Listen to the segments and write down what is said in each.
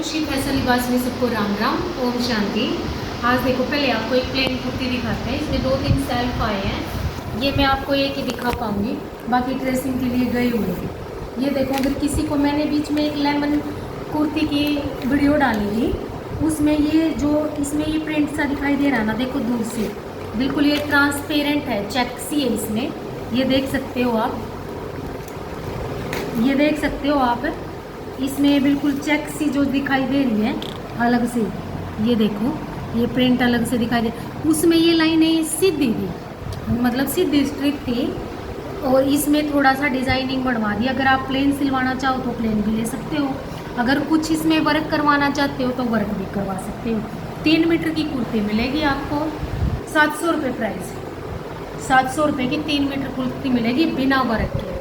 खुशी फैसल लिबास में सबको राम राम, ओम शांति। आज देखो, पहले आपको एक प्लेन कुर्ती दिखाते हैं। इसमें 2-3 सेल्फ आए हैं। ये मैं आपको एक ही दिखा पाऊंगी, बाकी ड्रेसिंग के लिए गए हुए हैं। ये देखो, अगर किसी को, मैंने बीच में एक लेमन कुर्ती की वीडियो डाली थी, उसमें ये जो इसमें ये प्रिंट सा दिखाई दे रहा है ना, देखो दूर से बिल्कुल ये ट्रांसपेरेंट है, चेक सी है इसमें। ये देख सकते हो आप, ये देख सकते हो आप, इसमें बिल्कुल चेक सी जो दिखाई दे रही है अलग से। ये देखो, ये प्रिंट अलग से दिखाई दे, उसमें ये लाइनें सीधी थी, मतलब सीधी स्ट्रिप थी, और इसमें थोड़ा सा डिजाइनिंग बढ़वा दी। अगर आप प्लेन सिलवाना चाहो तो प्लेन भी ले सकते हो, अगर कुछ इसमें वर्क करवाना चाहते हो तो वर्क भी करवा सकते हो। 3 मीटर की कुर्ती मिलेगी आपको, 700 रुपये प्राइस। 700 रुपये की 3 मीटर कुर्ती मिलेगी बिना वर्क के।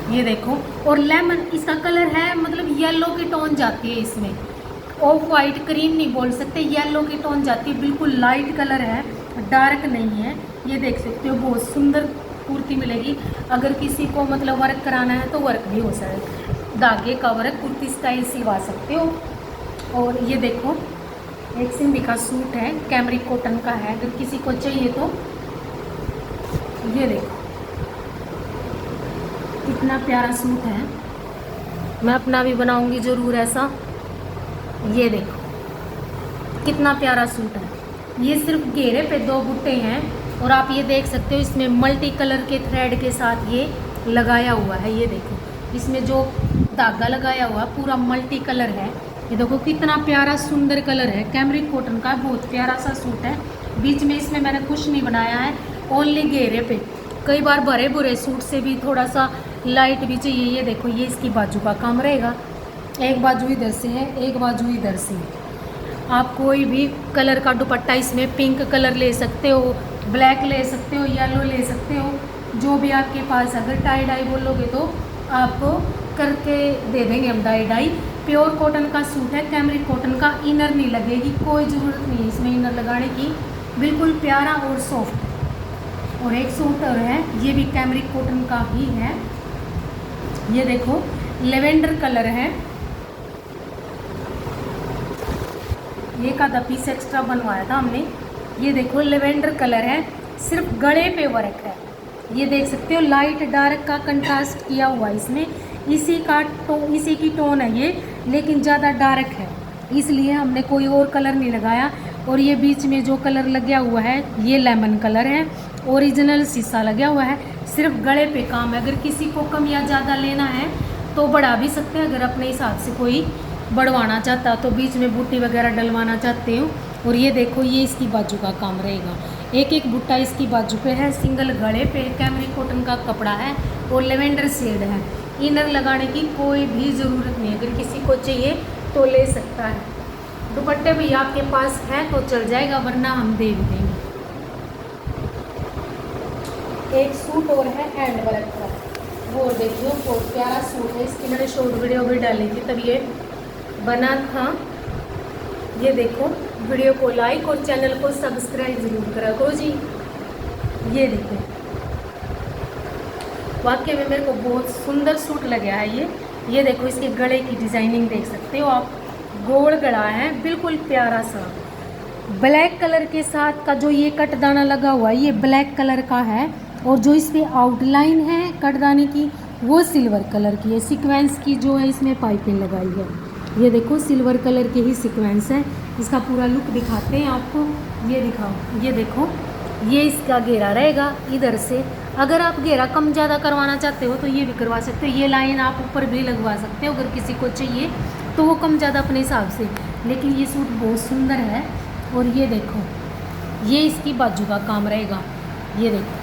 ये देखो, और लेमन इसका कलर है, मतलब येलो की टोन जाती है इसमें, ऑफ वाइट क्रीम नहीं बोल सकते, येलो की टोन जाती है, बिल्कुल लाइट कलर है, डार्क नहीं है। ये देख सकते हो, बहुत सुंदर कुर्ती मिलेगी। अगर किसी को मतलब वर्क कराना है तो वर्क भी हो सकता है, धागे का वर्क कुर्ती स्टाइल सिलवा सकते हो। और ये देखो, एक सिंधी का सूट है, कैमरिक कॉटन का है, अगर किसी को चाहिए तो। ये देखो कितना प्यारा सूट है, मैं अपना भी बनाऊंगी ज़रूर ऐसा। ये देखो कितना प्यारा सूट है। ये सिर्फ घेरे पे 2 बुट्टे हैं, और आप ये देख सकते हो इसमें मल्टी कलर के थ्रेड के साथ ये लगाया हुआ है। ये देखो, इसमें जो धागा लगाया हुआ पूरा मल्टी कलर है। ये देखो कितना प्यारा सुंदर कलर है, कैमरिक कॉटन का बहुत प्यारा सा सूट है। बीच में इसमें मैंने कुछ नहीं बनाया है, ओनली घेरे पे। कई बार भरे बुरे सूट से भी थोड़ा सा लाइट भी चाहिए। ये देखो, ये इसकी बाजू का काम रहेगा, एक बाजू इधर से है, एक बाजू इधर से। आप कोई भी कलर का दुपट्टा इसमें, पिंक कलर ले सकते हो, ब्लैक ले सकते हो, येलो ले सकते हो, जो भी आपके पास। अगर टाई डाई बोलोगे तो आपको करके दे देंगे हम डाई। प्योर कॉटन का सूट है, कैमरिक कॉटन का, इनर नहीं लगेगी, कोई ज़रूरत नहीं है इसमें इनर लगाने की, बिल्कुल प्यारा और सॉफ्ट। और एक सूट और है, ये भी कैमरिक कॉटन का ही है। ये देखो, लेवेंडर कलर है, एक आधा पीस एक्स्ट्रा बनवाया था हमने। ये देखो लेवेंडर कलर है, सिर्फ गले पे वर्क है। ये देख सकते हो, लाइट डार्क का कंट्रास्ट किया हुआ इसमें, इसी की टोन है ये, लेकिन ज़्यादा डार्क है, इसलिए हमने कोई और कलर नहीं लगाया। और ये बीच में जो कलर लगा हुआ है ये लेमन कलर है, ओरिजिनल शीशा लगा हुआ है, सिर्फ गले पे काम है। अगर किसी को कम या ज़्यादा लेना है तो बढ़ा भी सकते हैं, अगर अपने हिसाब से कोई बढ़वाना चाहता तो बीच में बूटी वगैरह डलवाना चाहते हो। और ये देखो, ये इसकी बाजू का काम रहेगा, एक एक बूटा इसकी बाजू पे है, सिंगल गले पे, कैमरिक कॉटन का कपड़ा है और लेवेंडर शेड है। इनर लगाने की कोई भी ज़रूरत नहीं, अगर किसी को चाहिए तो ले सकता है। दुपट्टे भी आपके पास है तो चल जाएगा, वरना हम दे भी देंगे। एक सूट और है हैंड वर्क का, वो देखियो बहुत प्यारा सूट है, इसकी मैंने शॉर्ट वीडियो भी डाली थी तब ये बना था। ये देखो, वीडियो को लाइक और चैनल को सब्सक्राइब जरूर करा करो जी। ये देखो, वाकई में मेरे को बहुत सुंदर सूट लगा है ये। ये देखो, इसके गले की डिजाइनिंग देख सकते हो आप, गोल गला है, बिल्कुल प्यारा सा। ब्लैक कलर के साथ का जो ये कटदाना लगा हुआ है, ये ब्लैक कलर का है, और जो इस पर आउटलाइन है कटदाने की वो सिल्वर कलर की है। सीक्वेंस की जो है इसमें पाइपिंग लगाई है। ये देखो, सिल्वर कलर के ही सीक्वेंस है। इसका पूरा लुक दिखाते हैं आपको, ये दिखाओ। ये देखो, ये इसका घेरा रहेगा इधर से। अगर आप घेरा कम ज़्यादा करवाना चाहते हो तो ये भी करवा सकते हो, ये लाइन आप ऊपर भी लगवा सकते हो अगर किसी को चाहिए तो, वो कम ज़्यादा अपने हिसाब से। लेकिन ये सूट बहुत सुंदर है। और ये देखो, ये इसकी बाजू का काम रहेगा। ये देखो,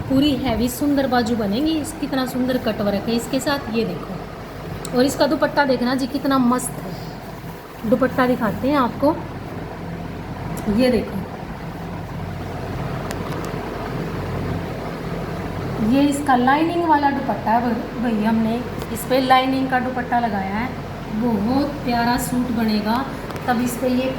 पूरी हैवी सुंदर बाजू बनेगी, कितना सुंदर कट वर्क है इसके साथ। ये देखो, और इसका दुपट्टा देखना जी कितना मस्त है। दुपट्टा दिखाते हैं आपको, ये देखो, ये इसका लाइनिंग वाला दुपट्टा है भाई, हमने इस पर लाइनिंग का दुपट्टा लगाया है, बहुत प्यारा सूट बनेगा। तब इस पर ये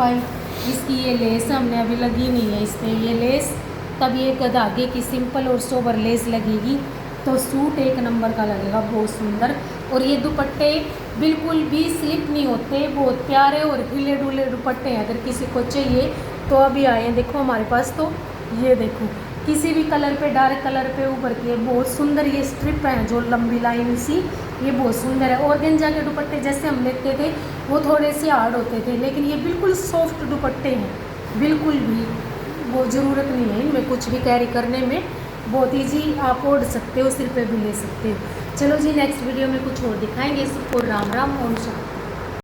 इसकी ये लेस हमने अभी लगी नहीं है इस पर ये लेस, तब ये धागे की सिंपल और सोबर लेस लगेगी तो सूट एक नंबर का लगेगा, बहुत सुंदर। और ये दुपट्टे बिल्कुल भी स्लिप नहीं होते, बहुत प्यारे और हिले डुले दुपट्टे हैं। अगर किसी को चाहिए तो अभी आए हैं, देखो हमारे पास। तो ये देखो किसी भी कलर पे, डार्क कलर पे ऊपर की बहुत सुंदर ये स्ट्रिप है जो लंबी लाइन सी, ये बहुत सुंदर है। ऑर्गेन्जा के दुपट्टे जैसे हम लेते थे वो थोड़े से हार्ड होते थे, लेकिन ये बिल्कुल सॉफ्ट दुपट्टे हैं, बिल्कुल भी वो ज़रूरत नहीं है इनमें कुछ भी कैरी करने में, बहुत ईजी आप ओढ़ सकते हो, सिर पे भी ले सकते हो। चलो जी नेक्स्ट वीडियो में कुछ और दिखाएंगे। सबको राम राम और